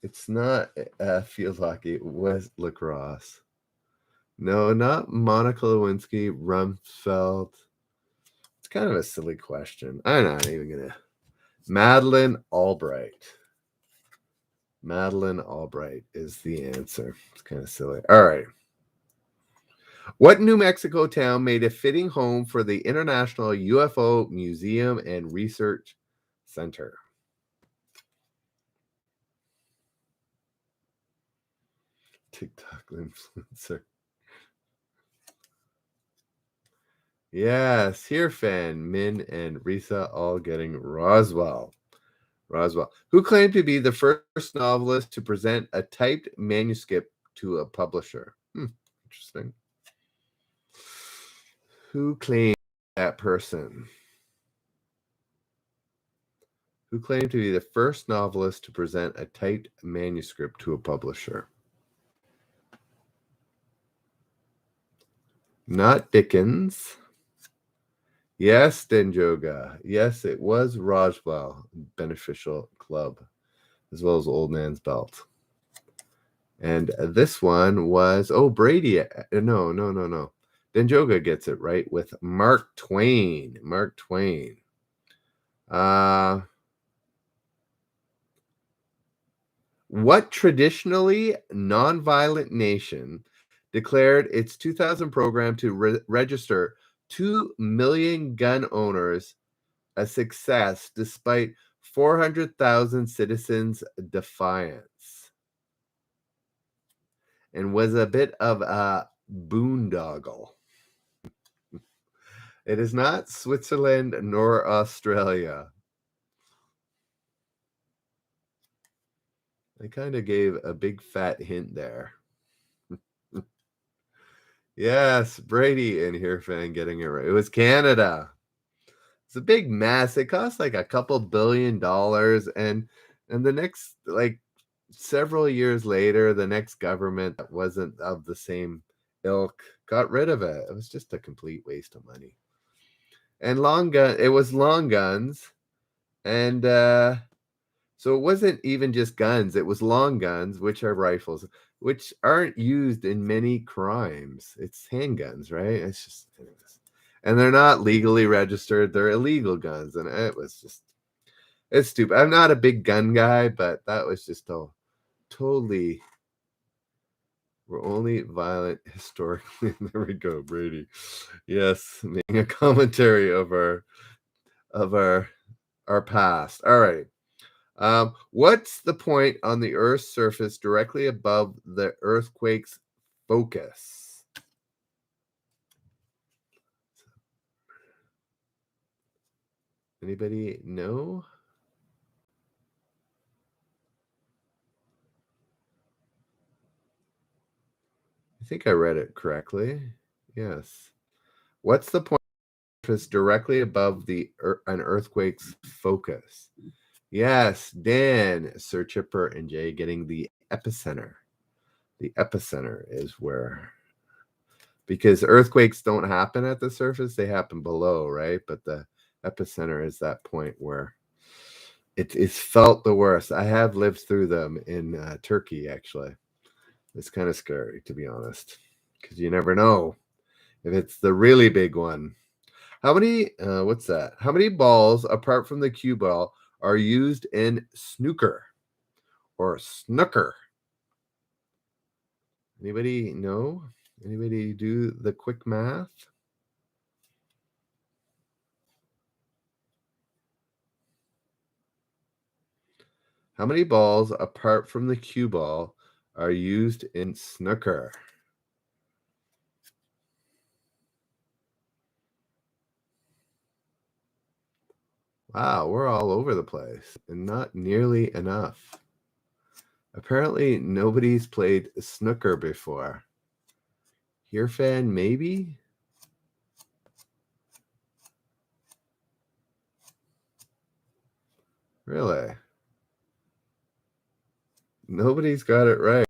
It's not field hockey. It was lacrosse. No, not Monica Lewinsky, Rumsfeld. It's kind of a silly question. I'm not even going to. Madeleine Albright. Madeleine Albright is the answer. It's kind of silly. All right. What New Mexico town made a fitting home for the International UFO Museum and Research Center? TikTok influencer. Yes, here fan, Min and Risa all getting Roswell. Roswell, who claimed to be the first novelist to present a typed manuscript to a publisher. Interesting. Who claimed that person? Who claimed to be the first novelist to present a typed manuscript to a publisher? Not Dickens. Yes, Denjoga. Yes, it was Roswell Beneficial Club, as well as Old Man's Belt. And this one was, Brady. No. Denjoga gets it right with Mark Twain. Mark Twain. What traditionally nonviolent nation declared its 2000 program to register 2 million gun owners a success despite 400,000 citizens' defiance? And was a bit of a boondoggle. It is not Switzerland nor Australia. I kind of gave a big fat hint there. Yes, Brady in here fan getting it right. It was Canada. It's a big mess. It cost like a couple $2 billion, and the next, like, several years later, the next government that wasn't of the same ilk got rid of it. It was just a complete waste of money. And it was long guns, and so it wasn't even just guns. It was long guns, which are rifles, which aren't used in many crimes. It's handguns, right? It's just, anyways. And they're not legally registered. They're illegal guns, and it's stupid. I'm not a big gun guy, but that was just totally. We're only violent historically. There we go, Brady. Yes, making a commentary of our past. All right. What's the point on the Earth's surface directly above the earthquake's focus? Anybody know? I think I read it correctly. Yes. What's the point on the surface directly above an earthquake's focus? Yes, Dan, Sir Chipper, and Jay getting the epicenter. The epicenter is where, because earthquakes don't happen at the surface, they happen below, right? But the epicenter is that point where it's felt the worst. I have lived through them in Turkey, actually. It's kind of scary, to be honest, because you never know if it's the really big one. How many, what's that? How many balls, apart from the cue ball, are used in snooker or snooker? Anybody know? Anybody do the quick math? How many balls, apart from the cue ball, are used in snooker? Wow, we're all over the place and not nearly enough. Apparently, nobody's played snooker before. Here, fan, maybe? Really? Nobody's got it right.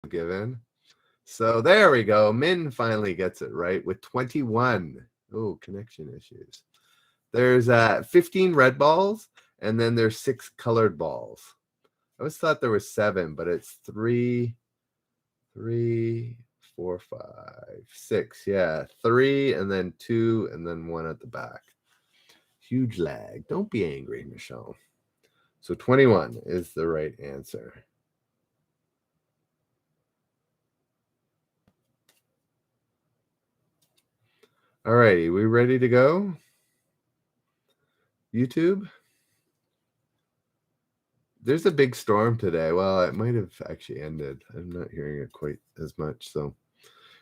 Given. So there we go. Min finally gets it right with 21. Oh, connection issues. There's 15 red balls, and then there's 6 colored balls. I always thought there was 7, but it's 3, 4, 5, 6. Yeah, 3, and then 2, and then 1 at the back. Huge lag. Don't be angry, Michelle. So 21 is the right answer. All righty, we ready to go? YouTube? There's a big storm today. Well, it might have actually ended. I'm not hearing it quite as much. So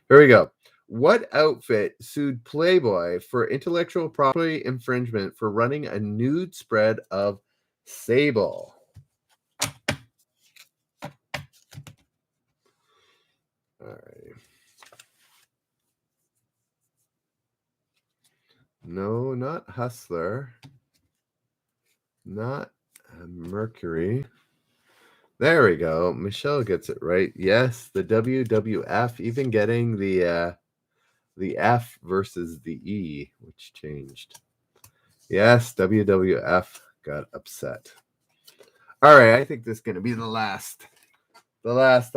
here we go. What outfit sued Playboy for intellectual property infringement for running a nude spread of Sable? All right. No, not Hustler. Not Mercury. There we go. Michelle gets it right. Yes, the WWF, even getting the F versus the E, which changed. Yes, WWF got upset. All right, I think this is going to be the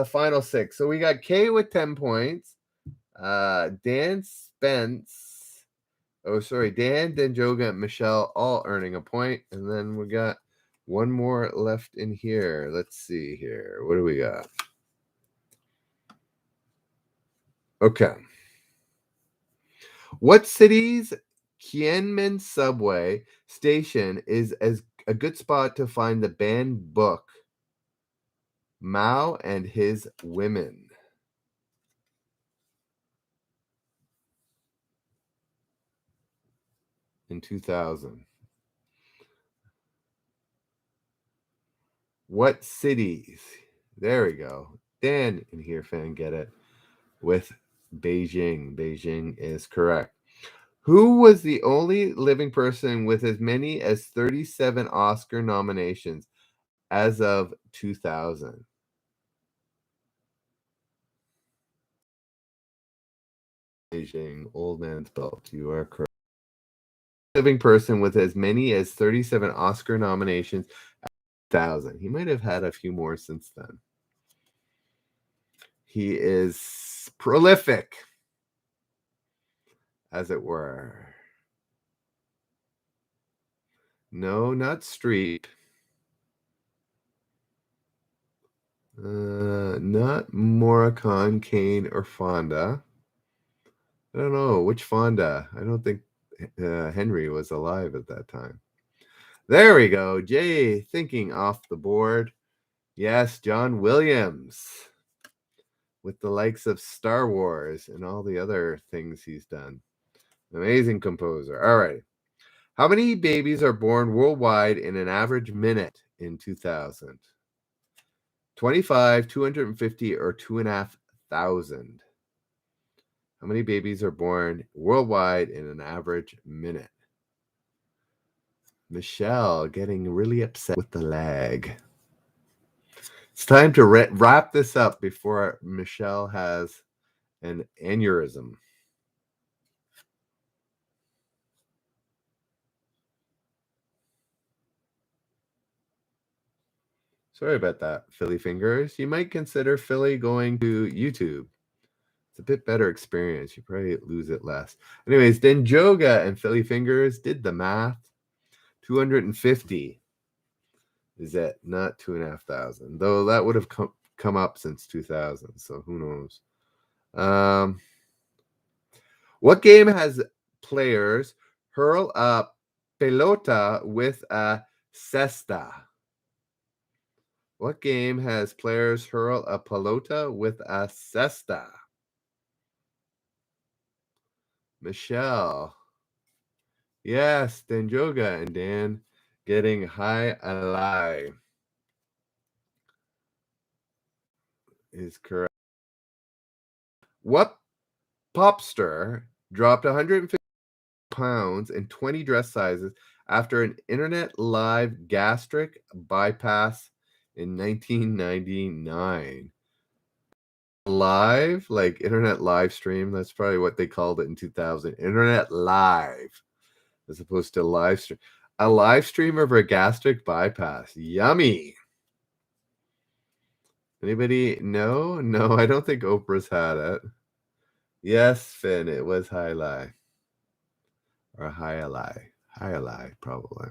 final 6. So we got Kay with 10 points. Dan Spence. Oh, sorry. Dan, Denjoga, and Michelle all earning a point. And then we got one more left in here. Let's see here. What do we got? Okay. What city's Kianmen subway station is as a good spot to find the banned book Mao and His Women? In 2000. What cities? There we go. Dan in here, fan, get it. With Beijing. Beijing is correct. Who was the only living person with as many as 37 Oscar nominations as of 2000? Beijing, Old Man's Belt. You are correct. Living person with as many as 37 Oscar nominations as 2000. He might have had a few more since then. He is prolific, as it were. No, not Streep. Not Morricone, Kane, or Fonda. I don't know. Which Fonda? I don't think Henry was alive at that time. There we go. Jay thinking off the board. Yes, John Williams. With the likes of Star Wars and all the other things he's done. Amazing composer. All right. How many babies are born worldwide in an average minute in 2000? 25, 250, or 2,500? How many babies are born worldwide in an average minute? Michelle getting really upset with the lag. It's time to wrap this up before Michelle has an aneurysm. Sorry about that, Philly Fingers. You might consider Philly going to YouTube. It's a bit better experience. You probably lose it less. Anyways, Denjoga and Philly Fingers did the math. 250 is it, not 2,500. Though that would have come up since 2000. So who knows? What game has players hurl a pelota with a cesta? What game has players hurl a pelota with a cesta? Michelle. Yes, Denjoga and Dan getting high alive is correct. What popster dropped 150 pounds and 20 dress sizes after an internet live gastric bypass in 1999? Live, like internet live stream. That's probably what they called it in 2000. Internet live, as opposed to live stream. A live stream of a gastric bypass. Yummy. Anybody? No, I don't think Oprah's had it. Yes, Finn, it was high lie. Or high lie, probably.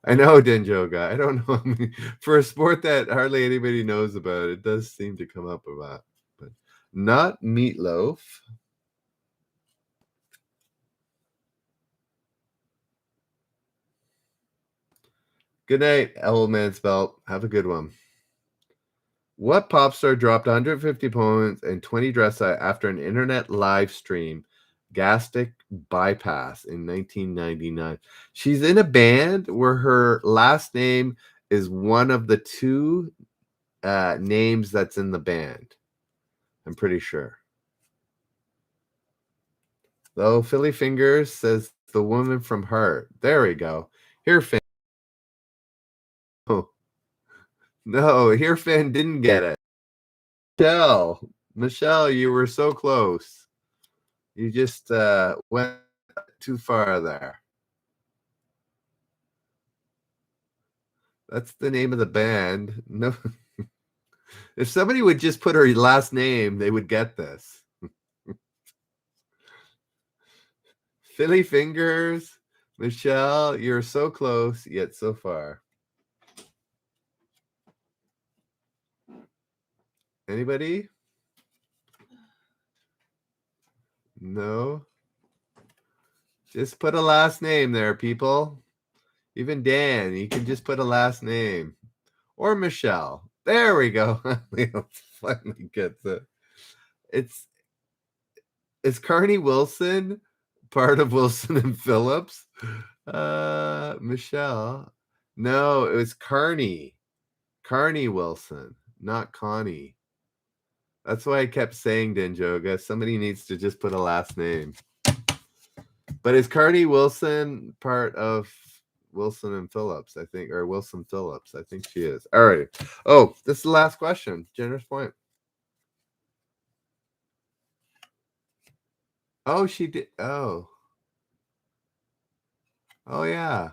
I know, Denjoga. I don't know. I mean, for a sport that hardly anybody knows about, it does seem to come up a lot. But not Meatloaf. Good night, Old Man's Belt. Have a good one. What pop star dropped 150 poems and 20 dressa after an internet live stream, gastric bypass, in 1999? She's in a band where her last name is one of the two names that's in the band. I'm pretty sure. Though Philly Fingers says the woman from Heart. There we go. Here, Finn. Oh, no, here, Finn didn't get it. Michelle, you were so close. You just went too far there. That's the name of the band. No, if somebody would just put her last name, they would get this. Philly Fingers, Michelle, you're so close yet so far. Anybody? No. Just put a last name there, people. Even Dan, you can just put a last name. Or Michelle. There we go. Leo finally gets it. Is Carney Wilson part of Wilson and Phillips? Michelle. No, it was Carney. Carney Wilson, not Connie. That's why I kept saying Denjoga. Somebody needs to just put a last name. But is Carney Wilson part of Wilson and Phillips, I think, or Wilson Phillips? I think she is. All right. Oh, this is the last question. Generous point. Oh, she did. Oh. Oh, yeah.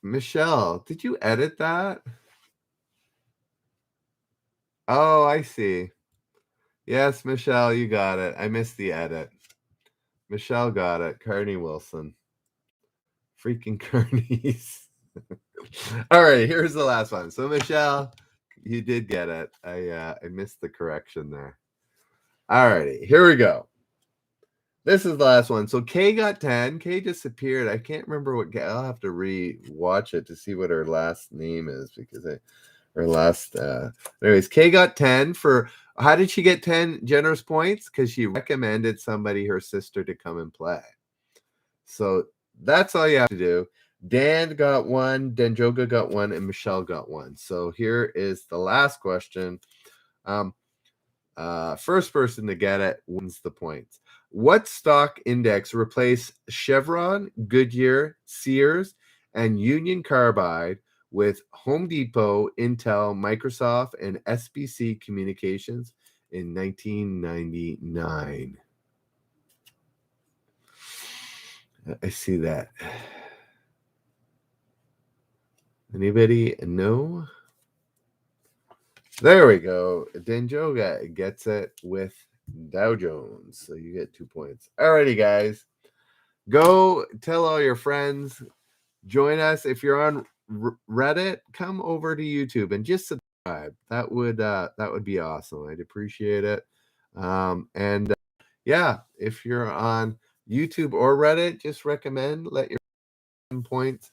Michelle, did you edit that? Oh, I see. Yes, Michelle, you got it. I missed the edit. Michelle got it. Carney Wilson. Freaking Carneys. All right, here's the last one. So, Michelle, you did get it. I missed the correction there. All righty, here we go. This is the last one. So Kay got 10. Kay disappeared. I can't remember what I'll have to re-watch it to see what her last name is because her last anyways, Kay got 10 for how did she get 10 generous points? Because she recommended somebody, her sister, to come and play. So that's all you have to do. Dan got 1, Denjoga got 1, and Michelle got 1. So here is the last question. First person to get it wins the points. What stock index replaced Chevron, Goodyear, Sears, and Union Carbide with Home Depot, Intel, Microsoft, and SBC Communications in 1999? I see that. Anybody? No? There we go. Denjoga gets it with Dow Jones. So you get 2 points. Alrighty, guys. Go tell all your friends. Join us. If you're on Reddit, come over to YouTube and just subscribe. That would be awesome. I'd appreciate it. Yeah, if you're on YouTube or Reddit, just recommend, let your points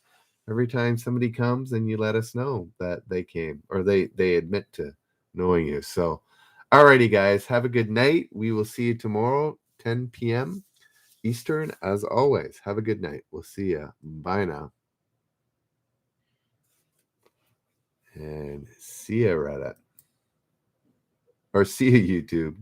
every time somebody comes and you let us know that they came or they admit to knowing you. So, alrighty, guys, have a good night. We will see you tomorrow, 10 p.m. Eastern, as always. Have a good night. We'll see you. Bye now. And see you, Reddit. Or see you, YouTube.